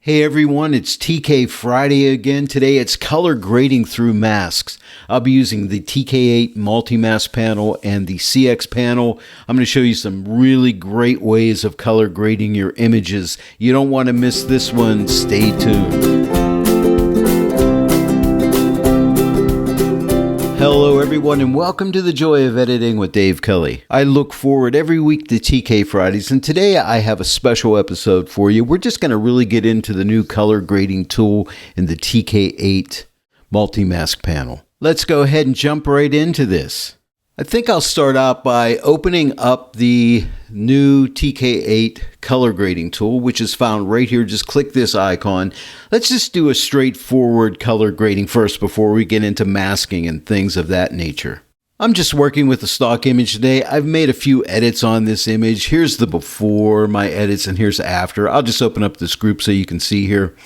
Hey everyone, it's TK Friday again. Today it's color grading through masks. I'll be using the TK8 multi-mask panel and the CX panel. I'm going to show you some really great ways of color grading your images. You don't want to miss this one. Stay tuned. Hello everyone and welcome to the Joy of Editing with Dave Kelly. I look forward every week to TK Fridays, and today I have a special episode for you. We're just going to really get into the new color grading tool in the TK8 multi-mask panel. Let's go ahead and jump right into this. I think I'll start out by opening up the new TK8 color grading tool, which is found right here. Just click this icon. Let's just do a straightforward color grading first before we get into masking and things of that nature. I'm just working with the stock image today. I've made a few edits on this image. Here's the before, my edits, and here's after. I'll just open up this group so you can see here.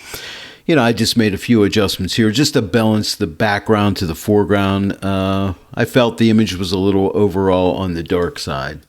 I just made a few adjustments here just to balance the background to the foreground. I felt the image was a little overall on the dark side.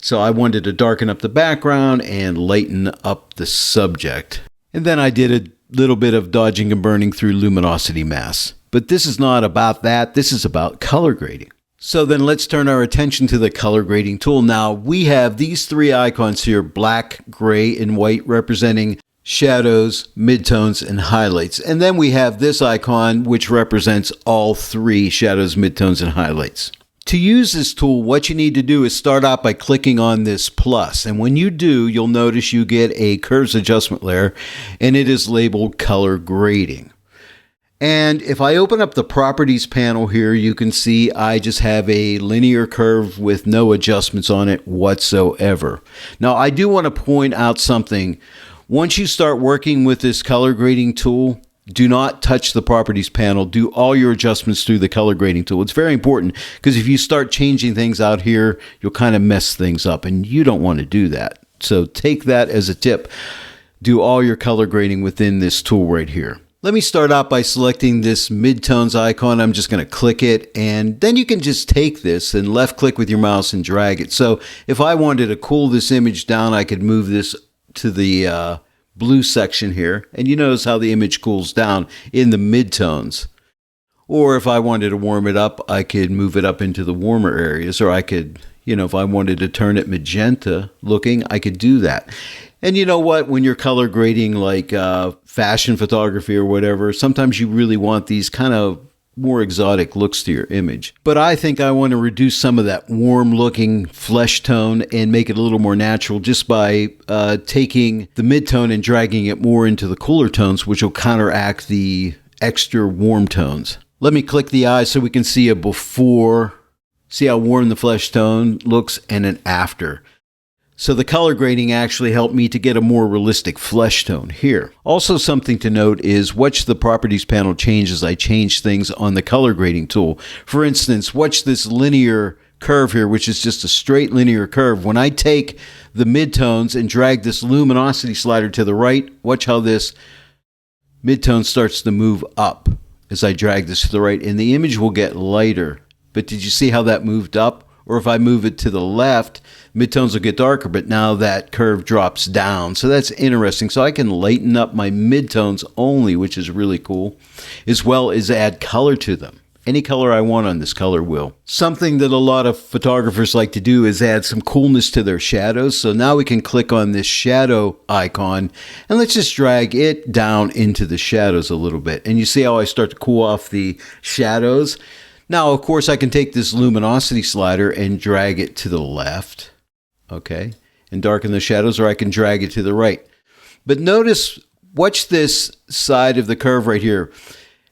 So I wanted to darken up the background and lighten up the subject. And then I did a little bit of dodging and burning through luminosity masks. But this is not about that. This is about color grading. So then let's turn our attention to the color grading tool. Now we have these three icons here, black, gray, and white, representing shadows, midtones, and highlights. And then we have this icon, which represents all three, shadows, midtones, and highlights. To use this tool, what you need to do is start out by clicking on this plus. And when you do, you'll notice you get a curves adjustment layer, and it is labeled color grading. And if I open up the properties panel here, you can see I just have a linear curve with no adjustments on it whatsoever. Now, I do want to point out something. Once you start working with this color grading tool, do not touch the properties panel. Do all your adjustments through the color grading tool. It's very important because if you start changing things out here, you'll kind of mess things up, and you don't want to do that. So take that as a tip. Do all your color grading within this tool right here. Let me start out by selecting this midtones icon. I'm just going to click it, and then you can just take this and left click with your mouse and drag it. So if I wanted to cool this image down, I could move this to the blue section here, and you notice how the image cools down in the midtones. Or if I wanted to warm it up, I could move it up into the warmer areas, or I could, if I wanted to turn it magenta looking, I could do that. And you know what, when you're color grading like fashion photography or whatever, sometimes you really want these kind of more exotic looks to your image. But I think I want to reduce some of that warm looking flesh tone and make it a little more natural just by taking the midtone and dragging it more into the cooler tones, which will counteract the extra warm tones. Let me click the eye so we can see a before, see how warm the flesh tone looks, and an after. So the color grading actually helped me to get a more realistic flesh tone here. Also, something to note is watch the properties panel change as I change things on the color grading tool. For instance, watch this linear curve here, which is just a straight linear curve. When I take the midtones and drag this luminosity slider to the right, watch how this midtone starts to move up as I drag this to the right, and the image will get lighter. But did you see how that moved up? Or if I move it to the left, midtones will get darker, but now that curve drops down. So that's interesting. So I can lighten up my midtones only, which is really cool, as well as add color to them. Any color I want on this color wheel. Something that a lot of photographers like to do is add some coolness to their shadows. So now we can click on this shadow icon, and let's just drag it down into the shadows a little bit. And you see how I start to cool off the shadows? Now, of course, I can take this luminosity slider and drag it to the left, okay, and darken the shadows, or I can drag it to the right. But notice, watch this side of the curve right here.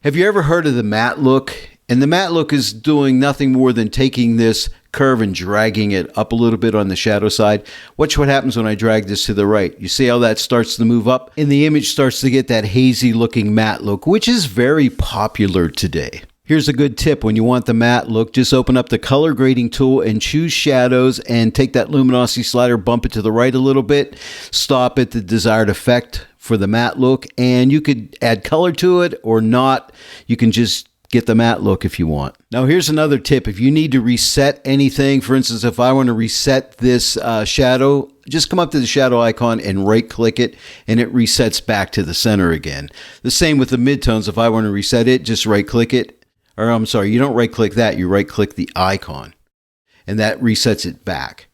Have you ever heard of the matte look? And the matte look is doing nothing more than taking this curve and dragging it up a little bit on the shadow side. Watch what happens when I drag this to the right. You see how that starts to move up? And the image starts to get that hazy looking matte look, which is very popular today. Here's a good tip. When you want the matte look, just open up the color grading tool and choose shadows and take that luminosity slider, bump it to the right a little bit, stop at the desired effect for the matte look, and you could add color to it or not. You can just get the matte look if you want. Now here's another tip. If you need to reset anything, for instance, if I want to reset this shadow, just come up to the shadow icon and right click it and it resets back to the center again. The same with the midtones. If I want to reset it, just right click it. Or I'm sorry, you don't right click that, you right click the icon and that resets it back.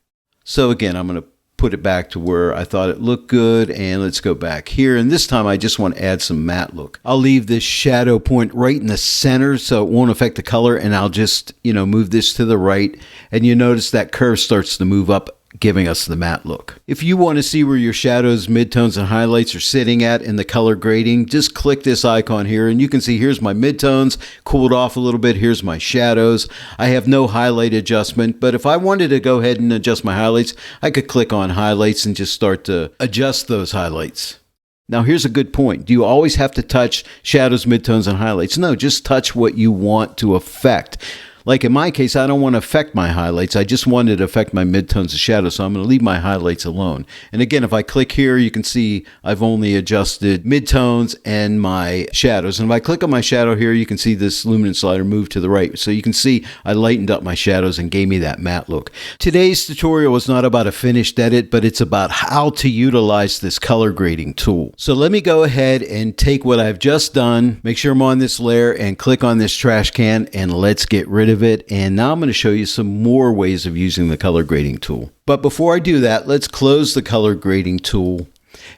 So again, I'm going to put it back to where I thought it looked good, and let's go back here, and this time I just want to add some matte look. I'll leave this shadow point right in the center so it won't affect the color, and I'll just move this to the right, and you notice that curve starts to move up, giving us the matte look. If you want to see where your shadows, midtones, and highlights are sitting at in the color grading, just click this icon here and you can see here's my midtones, cooled off a little bit, here's my shadows. I have no highlight adjustment, but if I wanted to go ahead and adjust my highlights, I could click on highlights and just start to adjust those highlights. Now here's a good point. Do you always have to touch shadows, midtones, and highlights? No, just touch what you want to affect. Like in my case, I don't want to affect my highlights. I just wanted to affect my midtones and shadows, so I'm going to leave my highlights alone. And again, if I click here, you can see I've only adjusted midtones and my shadows. And if I click on my shadow here, you can see this luminance slider move to the right. So you can see I lightened up my shadows and gave me that matte look. Today's tutorial is not about a finished edit, but it's about how to utilize this color grading tool. So let me go ahead and take what I've just done, make sure I'm on this layer, and click on this trash can, and let's get rid of it. And now I'm going to show you some more ways of using the color grading tool. But before I do that, let's close the color grading tool,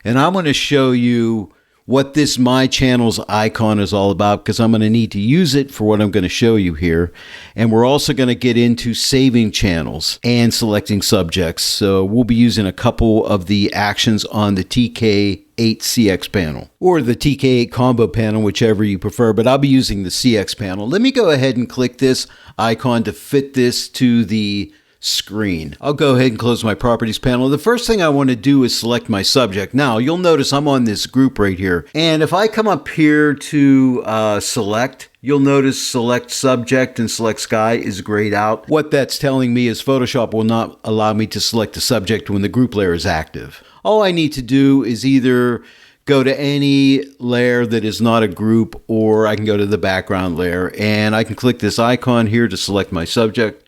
and I'm going to show you what this My Channels icon is all about, because I'm going to need to use it for what I'm going to show you here. And we're also going to get into saving channels and selecting subjects. So we'll be using a couple of the actions on the TK8 CX panel or the TK8 combo panel, whichever you prefer, but I'll be using the CX panel. Let me go ahead and click this icon to fit this to the screen. I'll go ahead and close my properties panel. The first thing I want to do is select my subject. Now you'll notice I'm on this group right here, and if I come up here to select, you'll notice select subject and select sky is grayed out. What that's telling me is Photoshop will not allow me to select the subject when the group layer is active. All I need to do is either go to any layer that is not a group, or I can go to the background layer and I can click this icon here to select my subject.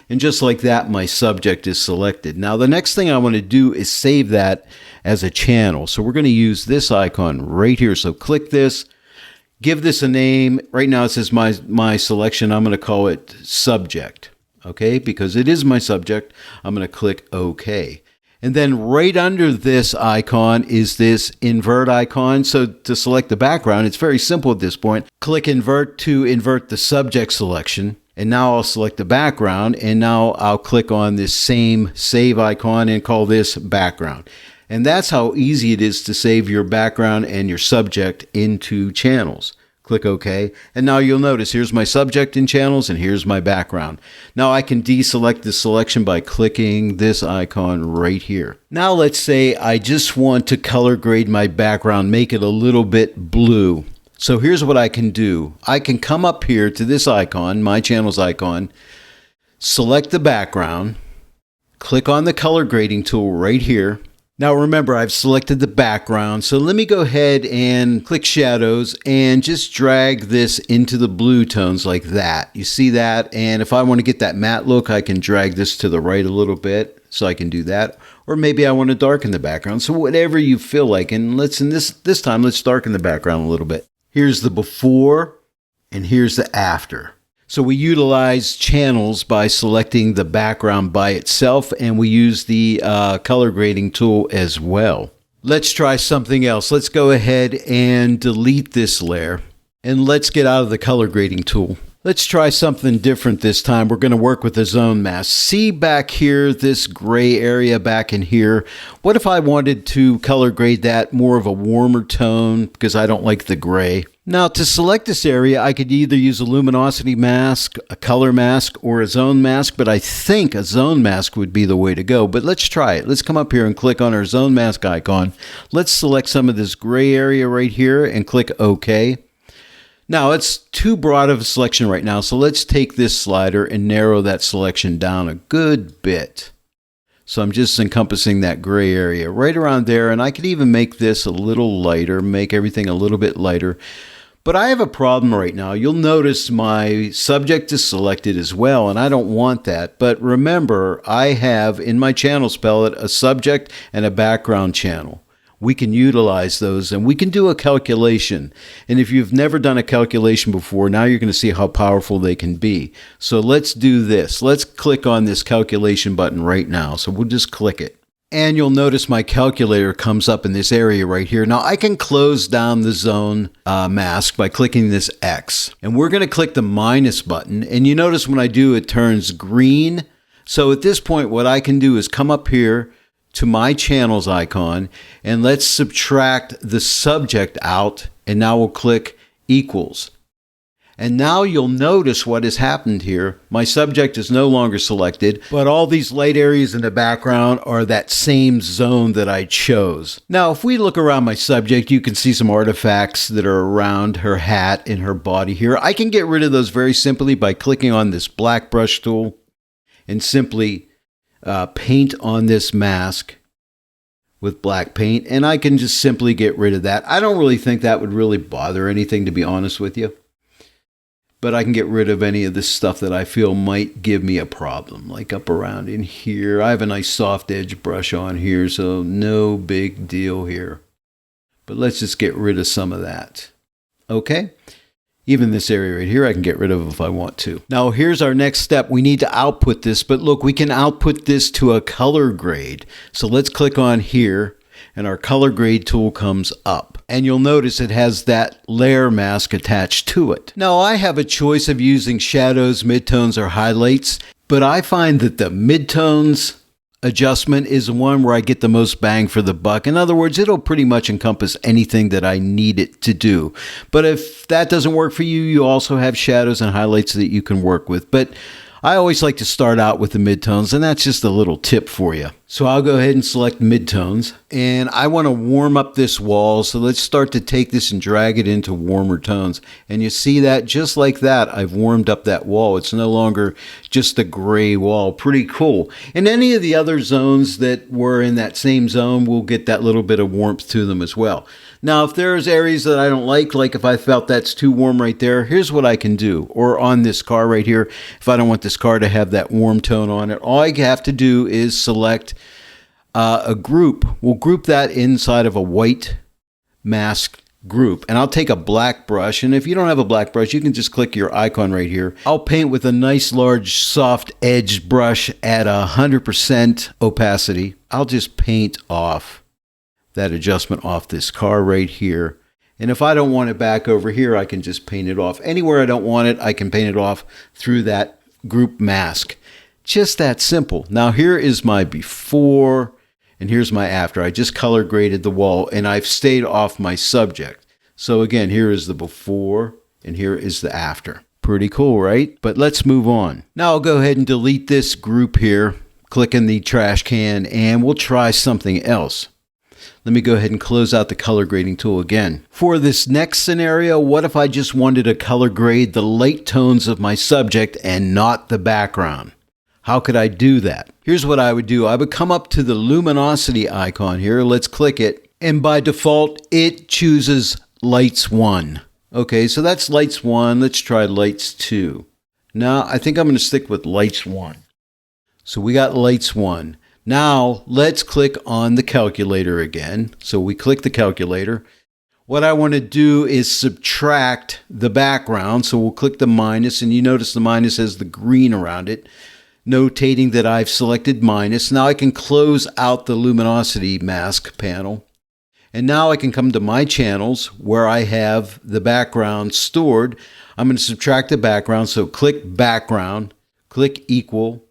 And just like that, my subject is selected. Now, the next thing I want to do is save that as a channel. So we're going to use this icon right here. So click this, give this a name. Right now it says my selection. I'm going to call it subject. Okay, because it is my subject. I'm going to click OK. And then right under this icon is this invert icon. So to select the background, it's very simple at this point. Click invert to invert the subject selection. And now I'll select the background, and now I'll click on this same save icon and call this background. And that's how easy it is to save your background and your subject into channels. Click OK. And now you'll notice here's my subject in channels and here's my background. Now I can deselect this selection by clicking this icon right here. Now let's say I just want to color grade my background, make it a little bit blue. So here's what I can do. I can come up here to this icon, My Channels icon, select the background, click on the color grading tool right here. Now remember, I've selected the background, so let me go ahead and click shadows and just drag this into the blue tones like that. You see that? And if I want to get that matte look, I can drag this to the right a little bit, so I can do that. Or maybe I want to darken the background. So whatever you feel like, and this time let's darken the background a little bit. Here's the before and here's the after. So we utilize channels by selecting the background by itself, and we use the color grading tool as well. Let's try something else. Let's go ahead and delete this layer, and let's get out of the color grading tool. Let's try something different this time. We're going to work with the zone mask. See back here, this gray area back in here. What if I wanted to color grade that more of a warmer tone because I don't like the gray? Now to select this area, I could either use a luminosity mask, a color mask, or a zone mask, but I think a zone mask would be the way to go. But let's try it. Let's come up here and click on our zone mask icon. Let's select some of this gray area right here and click OK. Now, it's too broad of a selection right now, so let's take this slider and narrow that selection down a good bit. So I'm just encompassing that gray area right around there, and I could even make this a little lighter, make everything a little bit lighter. But I have a problem right now. You'll notice my subject is selected as well, and I don't want that. But remember, I have in my channels palette a subject and a background channel. We can utilize those and we can do a calculation. And if you've never done a calculation before, now you're going to see how powerful they can be. So let's do this. Let's click on this calculation button right now. So we'll just click it. And you'll notice my calculator comes up in this area right here. Now I can close down the zone mask by clicking this X. And we're going to click the minus button. And you notice when I do, it turns green. So at this point, what I can do is come up here to my channels icon and let's subtract the subject out. And now we'll click equals. And now you'll notice what has happened here. My subject is no longer selected, but all these light areas in the background are that same zone that I chose. Now, if we look around my subject, you can see some artifacts that are around her hat and her body here. I can get rid of those very simply by clicking on this black brush tool and simply paint on this mask with black paint. And I can just simply get rid of that. I don't really think that would really bother anything, to be honest with you. But I can get rid of any of this stuff that I feel might give me a problem, like up around in here. I have a nice soft edge brush on here, so no big deal here. But let's just get rid of some of that. Okay? Even this area right here I can get rid of if I want to. Now here's our next step. We need to output this, but look, we can output this to a color grade. So let's click on here and our color grade tool comes up. And you'll notice it has that layer mask attached to it. Now I have a choice of using shadows, midtones, or highlights, but I find that the midtones adjustment is one where I get the most bang for the buck. In other words, it'll pretty much encompass anything that I need it to do. But if that doesn't work for you, you also have shadows and highlights that you can work with. But I always like to start out with the midtones, and that's just a little tip for you. So I'll go ahead and select midtones, and I want to warm up this wall. So let's start to take this and drag it into warmer tones. And you see that just like that, I've warmed up that wall. It's no longer just a gray wall. Pretty cool. And any of the other zones that were in that same zone will get that little bit of warmth to them as well. Now, if there's areas that I don't like if I felt that's too warm right there, here's what I can do. Or on this car right here, if I don't want this car to have that warm tone on it, all I have to do is select a group. We'll group that inside of a white mask group. And I'll take a black brush. And if you don't have a black brush, you can just click your icon right here. I'll paint with a nice large soft edged brush at 100% opacity. I'll just paint off that adjustment off this car right here. And if I don't want it back over here, I can just paint it off. Anywhere I don't want it, I can paint it off through that group mask. Just that simple. Now here is my before and here's my after. I just color graded the wall and I've stayed off my subject. So again, here is the before and here is the after. Pretty cool, right? But let's move on. Now I'll go ahead and delete this group here, click in the trash can, and we'll try something else. Let me go ahead and close out the color grading tool again. For this next scenario, what if I just wanted to color grade the light tones of my subject and not the background? How could I do that? Here's what I would do. I would come up to the luminosity icon here. Let's click it. And by default, it chooses lights 1. Okay, so that's lights 1. Let's try lights 2. Now, I think I'm going to stick with lights 1. So we got lights 1. Now, let's click on the calculator again. So we click the calculator. What I want to do is subtract the background. So we'll click the minus, and you notice the minus has the green around it, notating that I've selected minus. Now I can close out the luminosity mask panel. And now I can come to my channels where I have the background stored. I'm going to subtract the background. So click background, click equal.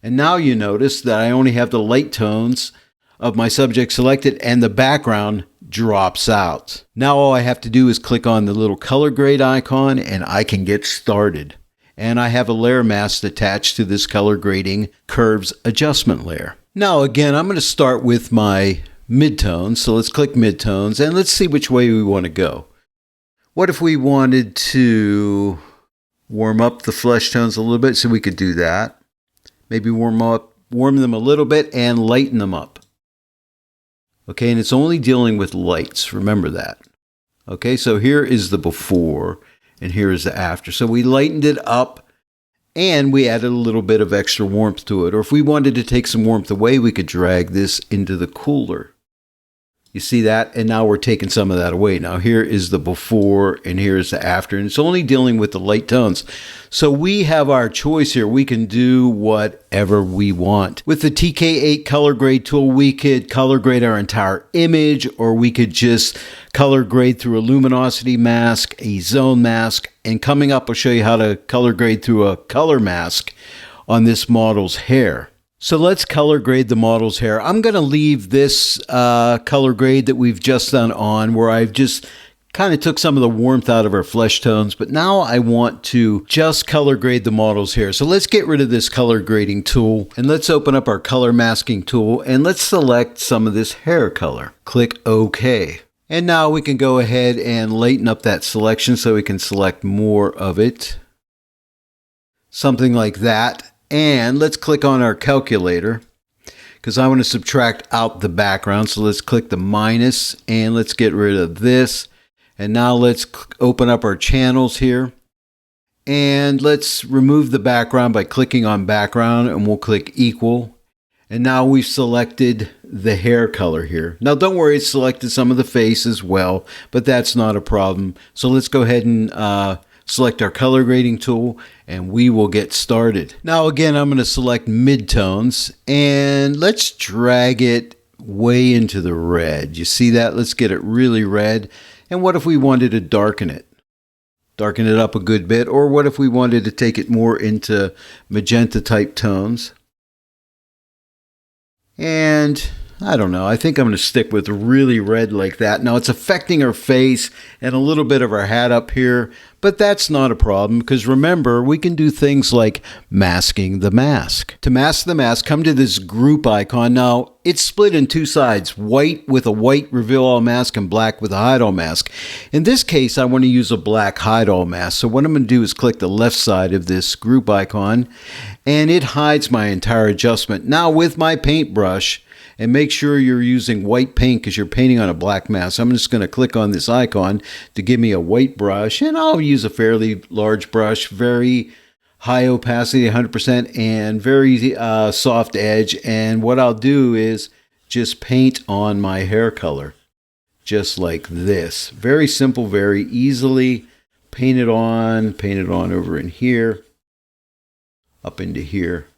And now you notice that I only have the light tones of my subject selected and the background drops out. Now all I have to do is click on the little color grade icon and I can get started. And I have a layer mask attached to this color grading curves adjustment layer. Now again, I'm going to start with my midtones. So let's click midtones and let's see which way we want to go. What if we wanted to warm up the flesh tones a little bit? So we could do that. Maybe warm them a little bit and lighten them up. Okay, and it's only dealing with lights. Remember that. Okay, so here is the before and here is the after. So we lightened it up and we added a little bit of extra warmth to it. Or if we wanted to take some warmth away, we could drag this into the cooler. You see that? And now we're taking some of that away. Now here is the before and here is the after. And it's only dealing with the light tones. So we have our choice here. We can do whatever we want. With the TK8 color grade tool, we could color grade our entire image, or we could just color grade through a luminosity mask, a zone mask. And coming up, I'll show you how to color grade through a color mask on this model's hair. So let's color grade the model's hair. I'm going to leave this color grade that we've just done on, where I've just kind of took some of the warmth out of our flesh tones, but now I want to just color grade the model's hair. So let's get rid of this color grading tool and let's open up our color masking tool and let's select some of this hair color. Click OK. And now we can go ahead and lighten up that selection so we can select more of it. Something like that. And let's click on our calculator because I want to subtract out the background. So let's click the minus and let's get rid of this. And now let's open up our channels here. And let's remove the background by clicking on background and we'll click equal. And now we've selected the hair color here. Now don't worry, it's selected some of the face as well, but that's not a problem. So let's go ahead and select our color grading tool and we will get started. Now again, I'm going to select midtones and let's drag it way into the red. You see that? Let's get it really red. And what if we wanted to darken it? Darken it up a good bit. Or what if we wanted to take it more into magenta type tones? And I don't know. I think I'm going to stick with really red like that. Now it's affecting our face and a little bit of our hat up here, but that's not a problem because remember, we can do things like masking the mask. To mask the mask, come to this group icon. Now it's split in two sides, white with a white reveal all mask and black with a hide all mask. In this case, I want to use a black hide all mask. So what I'm going to do is click the left side of this group icon and it hides my entire adjustment. Now with my paintbrush, and make sure you're using white paint because you're painting on a black mask. I'm just going to click on this icon to give me a white brush, and I'll use a fairly large brush, very high opacity, 100%, and very soft edge. And what I'll do is just paint on my hair color, just like this. Very simple, very easily. Paint it on over in here, up into here.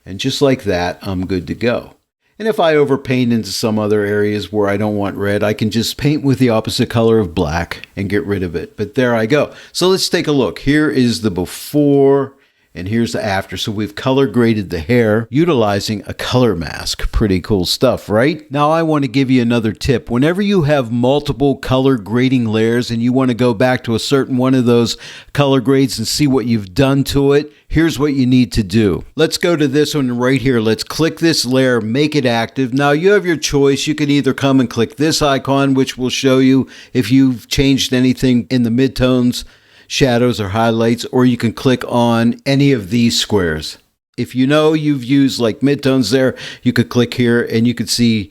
And just like that, I'm good to go. And if I overpaint into some other areas where I don't want red, I can just paint with the opposite color of black and get rid of it. But there I go. So let's take a look. Here is the before and here's the after. So we've color graded the hair utilizing a color mask. Pretty cool stuff, right? Now I want to give you another tip. Whenever you have multiple color grading layers and you want to go back to a certain one of those color grades and see what you've done to it, here's what you need to do. Let's go to this one right here. Let's click this layer, make it active. Now you have your choice. You can either come and click this icon, which will show you if you've changed anything in the midtones, shadows, or highlights, or you can click on any of these squares. If you know you've used like midtones there, you could click here and you could see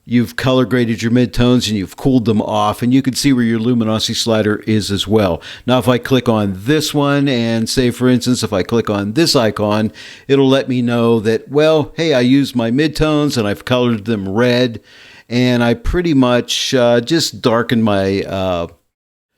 you've color graded your midtones and you've cooled them off, and you can see where your luminosity slider is as well. Now if I click on this one and say for instance if I click on this icon, it'll let me know that, well, hey, I used my midtones and I've colored them red, and I pretty much just darkened my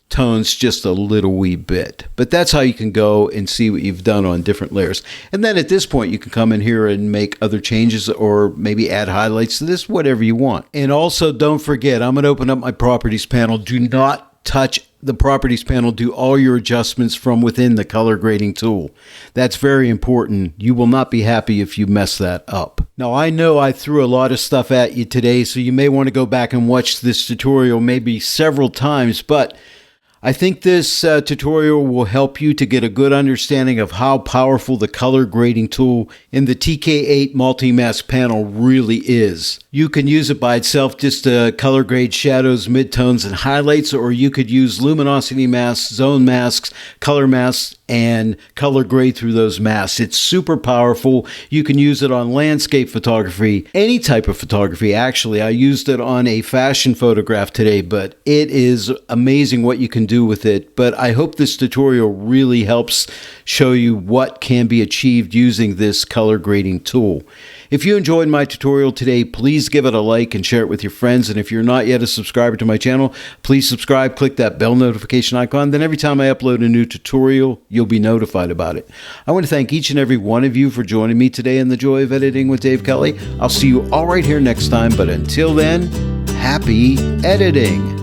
tones just a little wee bit. But that's how you can go and see what you've done on different layers. And then at this point, you can come in here and make other changes or maybe add highlights to this, whatever you want. And also don't forget, I'm going to open up my properties panel. Do not touch the properties panel. Do all your adjustments from within the color grading tool. That's very important. You will not be happy if you mess that up. Now I know I threw a lot of stuff at you today, so you may want to go back and watch this tutorial maybe several times, but I think this tutorial will help you to get a good understanding of how powerful the color grading tool in the TK8 multi-mask panel really is. You can use it by itself just to color grade shadows, midtones, and highlights, or you could use luminosity masks, zone masks, color masks, and color grade through those masks. It's super powerful. You can use it on landscape photography, any type of photography. Actually, I used it on a fashion photograph today, but it is amazing what you can do with it. But I hope this tutorial really helps show you what can be achieved using this color grading tool. If you enjoyed my tutorial today, please give it a like and share it with your friends. And if you're not yet a subscriber to my channel, please subscribe, click that bell notification icon. Then every time I upload a new tutorial, you'll be notified about it. I want to thank each and every one of you for joining me today in The Joy of Editing with Dave Kelly. I'll see you all right here next time. But until then, happy editing.